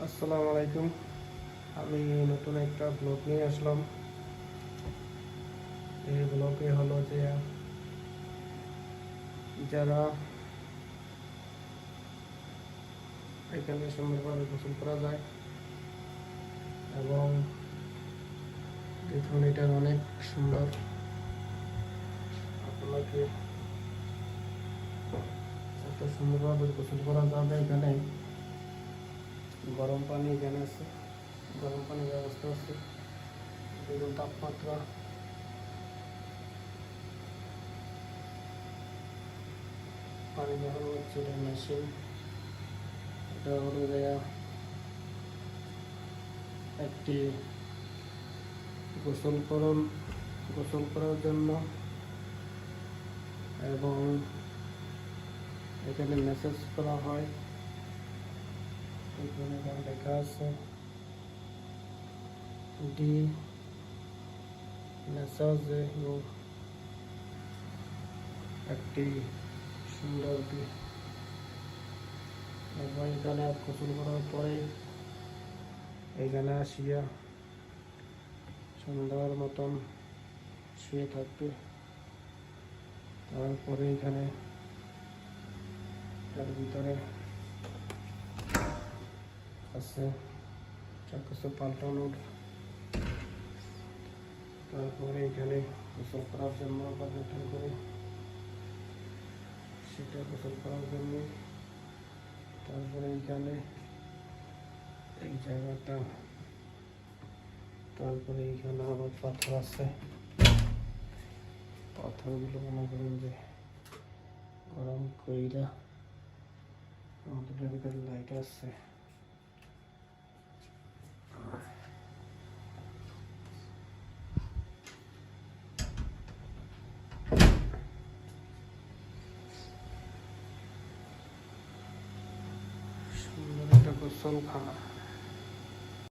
আসসালামু আলাইকুম। আমি নতুন একটা ব্লগ নিয়ে আসলাম। এই ব্লগে হলো যে যারা এখানে সুন্দরভাবে গোসল করা যায় এবং দেখুন এটা অনেক সুন্দর। আপনাকে এত সুন্দরভাবে গোসল করা যাবে। এখানে গরম পানি এখানে আছে, গরম পানির ব্যবস্থা আছে। দেখুন তাপমাত্রা পানি যখন হচ্ছে এটা মেশিন, এটা হলো একটি গোসল করার জন্য এবং এখানে মেসেজ করা হয়। এখানে লেখা আছে ডি মেসেজ একটি সুন্দর এবং এখানে গোসল করার পরে এখানে আসিয়া সুন্দর মতন শুয়ে থাকবে। তারপরে এখানে তার ভিতরে আছে যা কিছু পাল্টানোর। তারপরে এখানে গোসল করার জন্য বাজার করে সেটা গোসল করার জন্য। তারপরে এখানে এই জায়গাটা, তারপরে এখানে আবার পাথর আছে। পাথরগুলো মনে করেন যে গরম কইরা আমাদের ভিতরে লাইট আছে। সুন্দর একটা গোসলখানা।